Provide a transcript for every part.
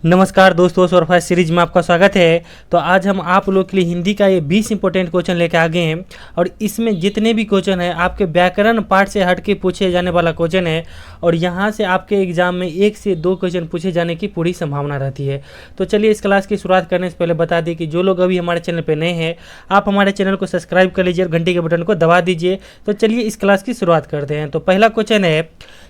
नमस्कार दोस्तों, सोरफा सीरीज में आपका स्वागत है। तो आज हम आप लोग के लिए हिंदी का ये 20 इंपॉर्टेंट क्वेश्चन लेकर आ गए हैं और इसमें जितने भी क्वेश्चन हैं आपके व्याकरण पार्ट से हट के पूछे जाने वाला क्वेश्चन है और यहाँ से आपके एग्जाम में 1 से 2 क्वेश्चन पूछे जाने की पूरी संभावना रहती है। तो चलिए इस क्लास की शुरुआत करने से पहले बता दें कि जो लोग अभी हमारे चैनल पर नए हैं आप हमारे चैनल को सब्सक्राइब कर लीजिए और घंटी के बटन को दबा दीजिए। तो चलिए इस क्लास की शुरुआत करते हैं। तो पहला क्वेश्चन है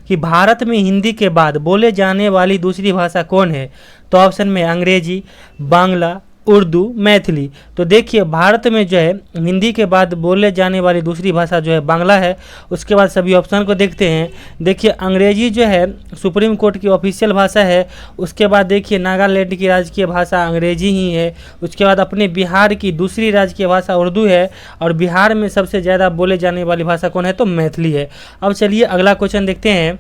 कि भारत में हिंदी के बाद बोले जाने वाली दूसरी भाषा कौन है? तो ऑप्शन में अंग्रेजी, बांग्ला, उर्दू, मैथिली। तो देखिए भारत में जो है हिंदी के बाद बोले जाने वाली दूसरी भाषा जो है बांग्ला है। उसके बाद सभी ऑप्शन को देखते हैं। देखिए अंग्रेजी जो है सुप्रीम कोर्ट की ऑफिशियल भाषा है। उसके बाद देखिए नागालैंड की राजकीय भाषा अंग्रेजी ही है। उसके बाद अपने बिहार की दूसरी राजकीय भाषा उर्दू है और बिहार में सबसे ज़्यादा बोले जाने वाली भाषा कौन है? तो मैथिली है। अब चलिए अगला क्वेश्चन देखते हैं।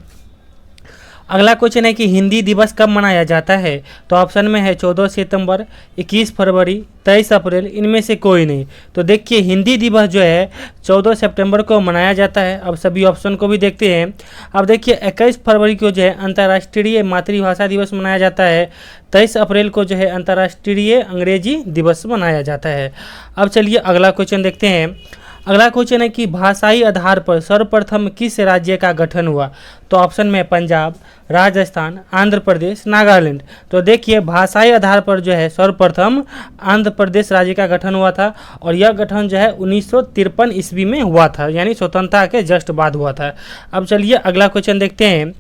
अगला क्वेश्चन है कि हिंदी दिवस कब मनाया जाता है? तो ऑप्शन में है 14 सितंबर, 21 फरवरी, 23 अप्रैल, इनमें से कोई नहीं। तो देखिए हिंदी दिवस जो है 14 सितंबर को मनाया जाता है। अब सभी ऑप्शन को भी देखते हैं। अब देखिए 21 फरवरी को जो है अंतर्राष्ट्रीय मातृभाषा दिवस मनाया जाता है। 23 अप्रैल को जो है अंतर्राष्ट्रीय अंग्रेजी दिवस मनाया जाता है। अब चलिए अगला क्वेश्चन देखते हैं। अगला क्वेश्चन है कि भाषाई आधार पर सर्वप्रथम किस राज्य का गठन हुआ? तो ऑप्शन में पंजाब, राजस्थान, आंध्र प्रदेश, नागालैंड। तो देखिए भाषाई आधार पर जो है सर्वप्रथम आंध्र प्रदेश राज्य का गठन हुआ था और यह गठन जो है 1953 ईस्वी में हुआ था, यानी स्वतंत्रता के जस्ट बाद हुआ था। अब चलिए अगला क्वेश्चन देखते हैं।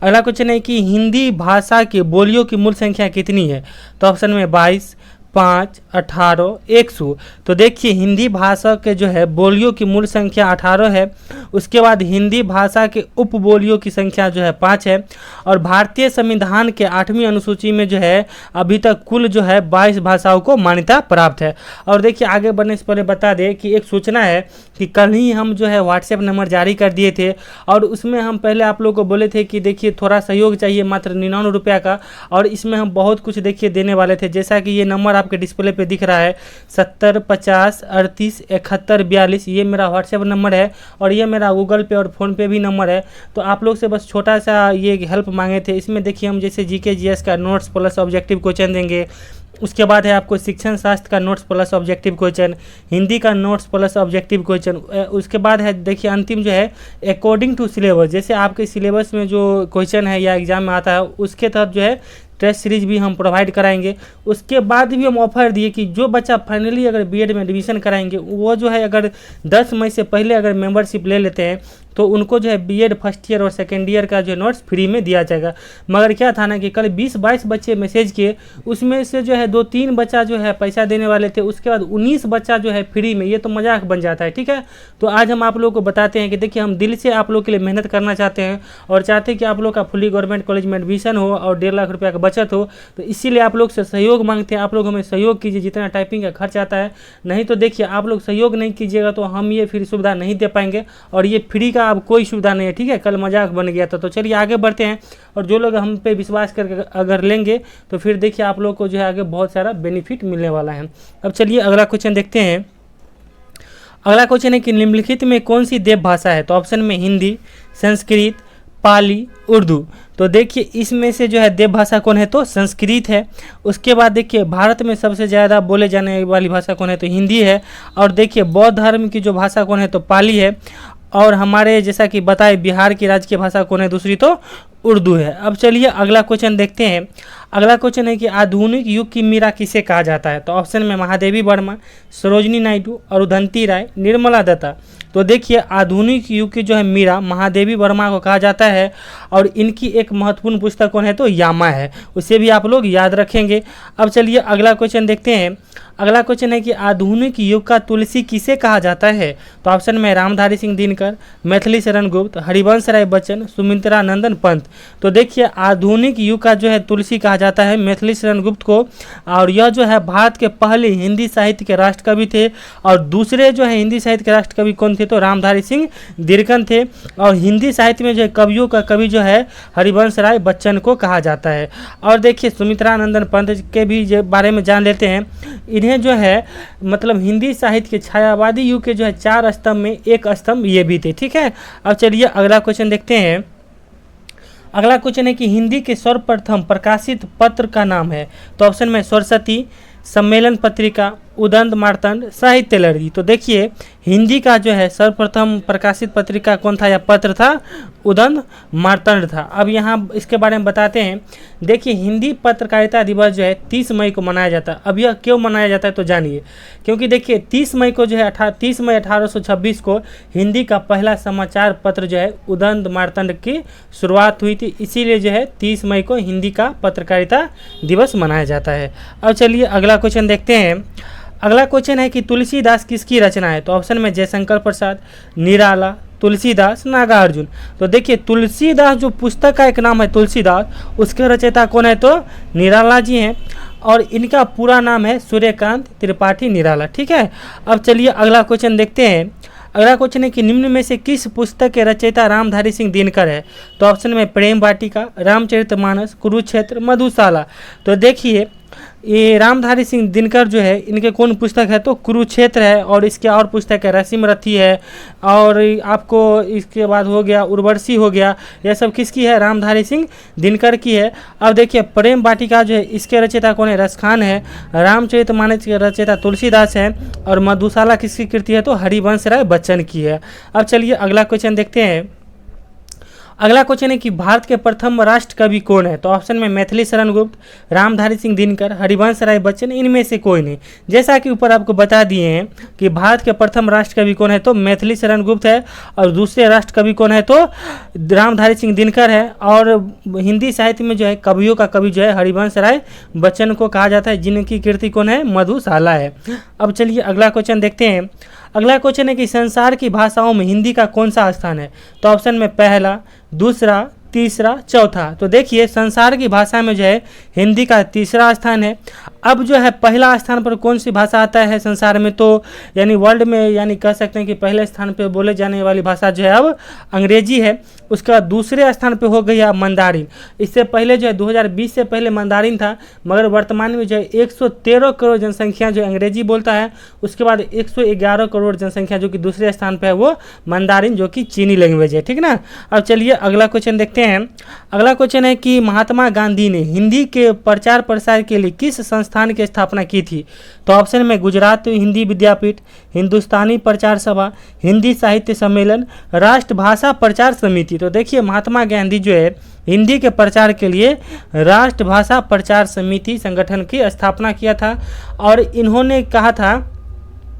अगला क्वेश्चन है कि हिंदी भाषा की बोलियों की मूल संख्या कितनी है? तो ऑप्शन में 22, 5, 18, 100। तो देखिए हिंदी भाषा के जो है बोलियों की मूल संख्या 18 है। उसके बाद हिंदी भाषा के उपबोलियों की संख्या जो है 5 है और भारतीय संविधान के 8वीं अनुसूची में जो है अभी तक कुल जो है 22 भाषाओं को मान्यता प्राप्त है। और देखिए आगे बढ़ने से पहले बता दें कि एक सूचना है कि कल ही हम जो है व्हाट्सएप नंबर जारी कर दिए थे और उसमें हम पहले आप लोगों को बोले थे कि देखिए थोड़ा सहयोग चाहिए, मात्र 99 रुपया का, और इसमें हम बहुत कुछ देखिए देने वाले थे। जैसा कि ये नंबर आपके डिस्प्ले पे दिख रहा है 70 50 38 71 42, ये मेरा व्हाट्सएप नंबर है और ये मेरा गूगल पे और फ़ोन पे भी नंबर है। तो आप लोग से बस छोटा सा ये हेल्प मांगे थे। इसमें देखिए हम जैसे जीके जीएस का नोट्स प्लस ऑब्जेक्टिव क्वेश्चन देंगे। उसके बाद है आपको शिक्षण शास्त्र का notes plus objective question, Hindi का नोट्स प्लस ऑब्जेक्टिव क्वेश्चन। उसके बाद है देखिए अंतिम जो है अकॉर्डिंग टू सिलेबस, जैसे आपके सिलेबस में जो क्वेश्चन है या एग्जाम में आता है उसके तहत जो है टेस्ट सीरीज भी हम प्रोवाइड कराएंगे। उसके बाद भी हम ऑफर दिए कि जो बच्चा फाइनली अगर बीएड में एडमिशन कराएंगे वो जो है अगर 10 मई से पहले अगर मेंबरशिप ले लेते हैं तो उनको जो है बीएड फर्स्ट ईयर और सेकेंड ईयर का जो नोट्स फ्री में दिया जाएगा। मगर क्या था ना कि कल 20-22 बच्चे मैसेज किए, उसमें से जो है 2-3 बच्चा जो है पैसा देने वाले थे, उसके बाद 19 बच्चा जो है फ्री में। ये तो मजाक बन जाता है, ठीक है। तो आज हम आप लोगों को बताते हैं कि देखिए हम दिल से आप लोग के लिए मेहनत करना चाहते हैं और चाहते हैं कि आप लोग का फुली गवर्नमेंट कॉलेज में एडमिशन हो और 1.5 लाख रुपये का बचत हो। तो इसीलिए आप लोग से सहयोग मांगते हैं। आप लोग हमें सहयोग कीजिए जितना टाइपिंग का खर्च आता है। नहीं तो देखिए आप लोग सहयोग नहीं कीजिएगा तो हम ये फिर सुविधा नहीं दे पाएंगे और ये फ्री का अब कोई सुविधा नहीं है, ठीक है। कल मजाक बन गया था। तो चलिए आगे बढ़ते हैं और जो लोग हम पे विश्वास करके अगर लेंगे तो फिर देखिए आप लोग को जो है आगे बहुत सारा बेनिफिट मिलने वाला है। अब चलिए अगला क्वेश्चन देखते हैं। अगला क्वेश्चन है कि निम्नलिखित में कौन सी देव भाषा है? तो ऑप्शन में हिंदी, संस्कृत, पाली, उर्दू। तो देखिए इसमें से जो है देव भाषा कौन है? तो संस्कृत है। उसके बाद देखिए भारत में सबसे ज़्यादा बोले जाने वाली भाषा कौन है? तो हिंदी है। और देखिए बौद्ध धर्म की जो भाषा कौन है? तो पाली है। और हमारे जैसा कि बताए बिहार की राजकीय भाषा कौन है? दूसरी तो उर्दू है। अब चलिए अगला क्वेश्चन देखते हैं। अगला क्वेश्चन है कि आधुनिक युग की मीरा किसे कहा जाता है? तो ऑप्शन में महादेवी वर्मा, सरोजिनी नायडू, अरुंधति राय, निर्मला दत्ता। तो देखिए आधुनिक युग की जो है मीरा महादेवी वर्मा को कहा जाता है और इनकी एक महत्वपूर्ण पुस्तक कौन है? तो यामा है। उसे भी आप लोग याद रखेंगे। अब चलिए अगला क्वेश्चन देखते हैं। अगला क्वेश्चन है कि आधुनिक युग का तुलसी किसे कहा जाता है? तो ऑप्शन में रामधारी सिंह दिनकर, मैथिली शरण गुप्त, हरिवंश राय बच्चन, सुमित्रा नंदन पंत। तो देखिए आधुनिक युग का जो है तुलसी कहा जाता है मैथिली शरण गुप्त को और यह जो है भारत के पहले हिंदी साहित्य के राष्ट्र कवि थे। और दूसरे जो है हिंदी साहित्य के राष्ट्र कवि कौन थे? तो रामधारी सिंह दिनकर थे। और हिंदी साहित्य में जो है कवियों का कवि जो है हरिवंश राय बच्चन को कहा जाता है। और देखिए सुमित्रा नंदन पंत के भी बारे में जान लेते हैं। इन्हें जो है मतलब हिंदी साहित्य के छायावादी युग के जो है 4 स्तंभ में एक स्तंभ ये भी थे, ठीक है। अब चलिए अगला क्वेश्चन देखते हैं। अगला क्वेश्चन है कि हिंदी के सर्वप्रथम प्रकाशित पत्र का नाम है। तो ऑप्शन में सरस्वती, सम्मेलन पत्रिका, उदंत मार्तंड, साहित्य लहरी। तो देखिए हिंदी का जो है सर्वप्रथम प्रकाशित पत्रिका कौन था या पत्र था, उदंत मार्तंड था। अब यहाँ इसके बारे में बताते हैं। देखिए हिंदी पत्रकारिता दिवस जो है 30 मई को मनाया जाता है। अब यह क्यों मनाया जाता है तो जानिए। क्योंकि देखिए 30 मई को जो है 30 मई 1826 को हिंदी का पहला समाचार पत्र जो है उदंत मार्तंड की शुरुआत हुई थी, इसीलिए जो है 30 मई को हिंदी का पत्रकारिता दिवस मनाया जाता है। अब चलिए अगला क्वेश्चन देखते हैं। अगला क्वेश्चन है कि तुलसीदास किसकी रचना है। तो ऑप्शन में जयशंकर प्रसाद, निराला, तुलसीदास, नागार्जुन। तो देखिए तुलसीदास जो पुस्तक का एक नाम है तुलसीदास, उसके रचयिता कौन है तो निराला जी हैं, और इनका पूरा नाम है सूर्यकांत त्रिपाठी निराला। ठीक है। अब चलिए अगला क्वेश्चन देखते हैं। अगला क्वेश्चन है कि निम्न में से किस पुस्तक के रचयिता रामधारी सिंह दिनकर है। तो ऑप्शन में प्रेम वाटिका, रामचरितमानस, कुरुक्षेत्र, मधुशाला। तो देखिए ये रामधारी सिंह दिनकर जो है इनके कौन पुस्तक है तो कुरुक्षेत्र है, और इसके और पुस्तक है रसीम रथी है, और आपको इसके बाद हो गया उर्वशी हो गया। यह सब किसकी है, रामधारी सिंह दिनकर की है। अब देखिए प्रेम वाटिका जो है इसके रचयिता कौन है, रसखान है। रामचरितमानस के रचयिता तुलसीदास है, और मधुशाला किसकी कृति है तो हरिवंश राय बच्चन की है। अब चलिए अगला क्वेश्चन देखते हैं। अगला क्वेश्चन है कि भारत के प्रथम राष्ट्र कवि कौन है। तो ऑप्शन में मैथिली शरण गुप्त, रामधारी सिंह दिनकर, हरिवंश राय बच्चन, इनमें से कोई नहीं। जैसा कि ऊपर आपको बता दिए हैं कि भारत के प्रथम राष्ट्र कवि कौन है तो मैथिली शरण गुप्त है, और दूसरे राष्ट्र कवि कौन है तो रामधारी सिंह दिनकर है। और हिंदी साहित्य में जो है कवियों का कवि जो है हरिवंश राय बच्चन को कहा जाता है, जिनकी कृति कौन है, मधुशाला है। अब चलिए अगला क्वेश्चन देखते हैं। अगला क्वेश्चन है कि संसार की भाषाओं में हिंदी का कौन सा स्थान है। तो ऑप्शन में पहला, दूसरा, तीसरा, चौथा। तो देखिए संसार की भाषा में जो है हिंदी का तीसरा स्थान है। अब जो है पहला स्थान पर कौन सी भाषा आता है संसार में तो यानी वर्ल्ड में, यानी कह सकते हैं कि पहले स्थान पर बोले जाने वाली भाषा जो है अब अंग्रेजी है। उसका दूसरे स्थान पर हो गया मंदारिन। इससे पहले जो है 2020 से पहले मंदारिन था, मगर वर्तमान में जो है 113 करोड़ जनसंख्या जो अंग्रेजी बोलता है, उसके बाद 111 करोड़ जनसंख्या जो कि दूसरे स्थान पर है वो मंदारिन जो कि चीनी लैंग्वेज है। ठीक ना। अब चलिए अगला क्वेश्चन देखते हैं। अगला क्वेश्चन है कि महात्मा गांधी ने हिंदी के प्रचार प्रसार के लिए किस संस्थान की स्थापना की थी। तो ऑप्शन में गुजरात हिंदी विद्यापीठ, हिंदुस्तानी प्रचार सभा, हिंदी साहित्य सम्मेलन, राष्ट्रभाषा प्रचार समिति। तो देखिए महात्मा गांधी जो है हिंदी के प्रचार के लिए राष्ट्रभाषा प्रचार समिति संगठन की स्थापना किया था, और इन्होंने कहा था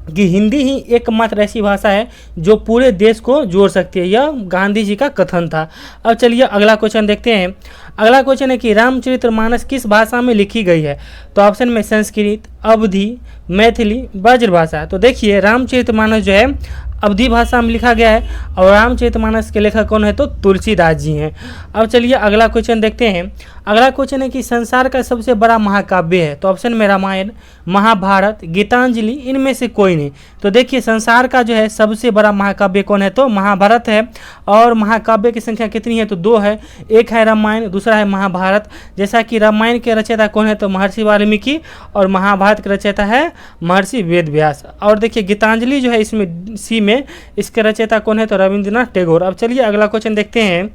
कि हिंदी ही एकमात्र ऐसी भाषा है जो पूरे देश को जोड़ सकती है। यह गांधी जी का कथन था। अब चलिए अगला क्वेश्चन देखते हैं। अगला क्वेश्चन है कि रामचरितमानस किस भाषा में लिखी गई है। तो ऑप्शन में संस्कृत, अवधी, मैथिली, ब्रजभाषा। तो देखिए रामचरितमानस जो है अवधी भाषा में लिखा गया है, और रामचरितमानस के लेखक कौन है तो तुलसीदास जी हैं। अब चलिए अगला क्वेश्चन देखते हैं। अगला क्वेश्चन है कि संसार का सबसे बड़ा महाकाव्य है। तो ऑप्शन में रामायण, महाभारत, गीतांजलि, इनमें से कोई नहीं। तो देखिए संसार का जो है सबसे बड़ा महाकाव्य कौन है तो महाभारत है, और महाकाव्य की संख्या कितनी है तो 2 है। एक है रामायण, दूसरा है महाभारत। जैसा कि रामायण के रचयिता कौन है तो महर्षि वाल्मीकि, और महाभारत के रचयिता है महर्षि वेदव्यास। और देखिए गीतांजलि जो है इसमें सी में इसके रचयिता कौन है तो रविंद्रनाथ टैगोर। अब चलिए अगला क्वेश्चन देखते हैं।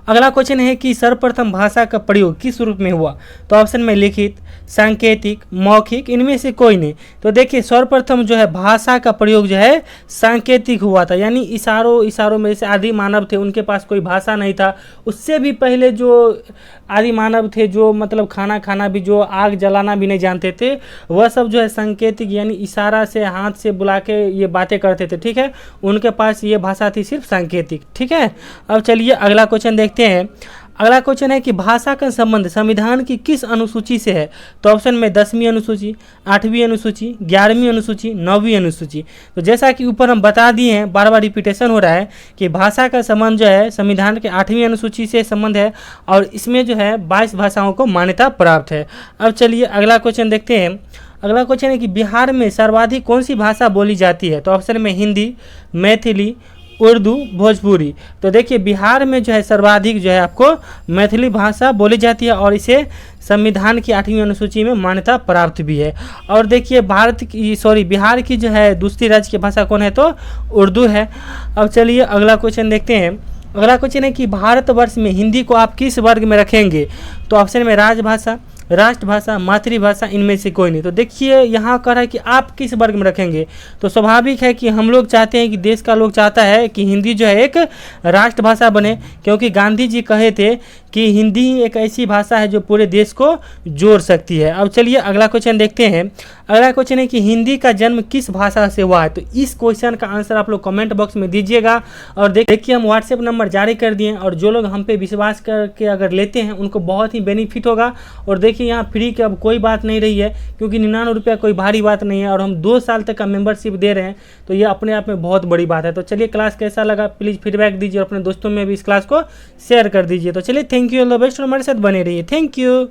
अगला क्वेश्चन है कि सर्वप्रथम भाषा का प्रयोग किस रूप में हुआ। तो ऑप्शन में लिखित, सांकेतिक, मौखिक, इनमें से कोई नहीं। तो देखिए सर्वप्रथम जो है भाषा का प्रयोग जो है सांकेतिक हुआ था, यानी इशारों में जैसे आदि मानव थे उनके पास कोई भाषा नहीं था। उससे भी पहले जो आदि मानव थे जो मतलब खाना खाना भी, जो आग जलाना भी नहीं जानते थे, वह सब जो है सांकेतिक यानी इशारा से हाथ से बुला के ये बातें करते थे। ठीक है, उनके पास ये भाषा थी सिर्फ सांकेतिक। ठीक है। अब चलिए अगला क्वेश्चन देखते हैं। अगला क्वेश्चन है कि भाषा का संबंध संविधान की किस अनुसूची से है। तो ऑप्शन में 10वीं अनुसूची, 8वीं अनुसूची, 11वीं अनुसूची, 9वीं अनुसूची। तो जैसा कि ऊपर हम बता दिए हैं, बार बार रिपीटेशन हो रहा है कि भाषा का संबंध जो है संविधान के 8वीं अनुसूची से संबंध है, और इसमें जो है 22 भाषाओं को मान्यता प्राप्त है। अब चलिए अगला क्वेश्चन देखते हैं। अगला क्वेश्चन है कि बिहार में सर्वाधिक कौन सी भाषा बोली जाती है। तो ऑप्शन में हिंदी, मैथिली, उर्दू, भोजपुरी। तो देखिए बिहार में जो है सर्वाधिक जो है आपको मैथिली भाषा बोली जाती है, और इसे संविधान की 8वीं अनुसूची में मान्यता प्राप्त भी है। और देखिए बिहार की जो है दूसरी राज्य की भाषा कौन है तो उर्दू है। अब चलिए अगला क्वेश्चन देखते हैं। अगला क्वेश्चन है कि भारतवर्ष में हिंदी को आप किस वर्ग में रखेंगे? तो ऑप्शन में राजभाषा, राष्ट्रभाषा, मातृभाषा, इनमें से कोई नहीं। तो देखिए यहाँ कह रहा है कि आप किस वर्ग में रखेंगे। तो स्वाभाविक है कि हम लोग चाहते हैं कि देश का लोग चाहता है कि हिंदी जो है एक राष्ट्रभाषा बने, क्योंकि गांधी जी कहे थे कि हिंदी ही एक ऐसी भाषा है जो पूरे देश को जोड़ सकती है। अब चलिए अगला क्वेश्चन देखते हैं। अगला क्वेश्चन है कि हिंदी का जन्म किस भाषा से हुआ है? तो इस क्वेश्चन का आंसर आप लोग कमेंट बॉक्स में दीजिएगा। और देखिए हम व्हाट्सएप नंबर जारी कर दिए, और जो लोग हम पे विश्वास करके अगर लेते हैं उनको बहुत ही बेनिफिट होगा। और देखिए यहाँ फ्री की अब कोई बात नहीं रही है, क्योंकि 99 रुपया कोई भारी बात नहीं है, और हम 2 साल तक का मेंबरशिप दे रहे हैं, तो ये अपने आप में बहुत बड़ी बात है। तो चलिए क्लास कैसा लगा प्लीज़ फीडबैक दीजिए, और अपने दोस्तों में भी इस क्लास को शेयर कर दीजिए। तो चलिए thank you, all the best, और हमारे साथ बने रहिए। Thank you.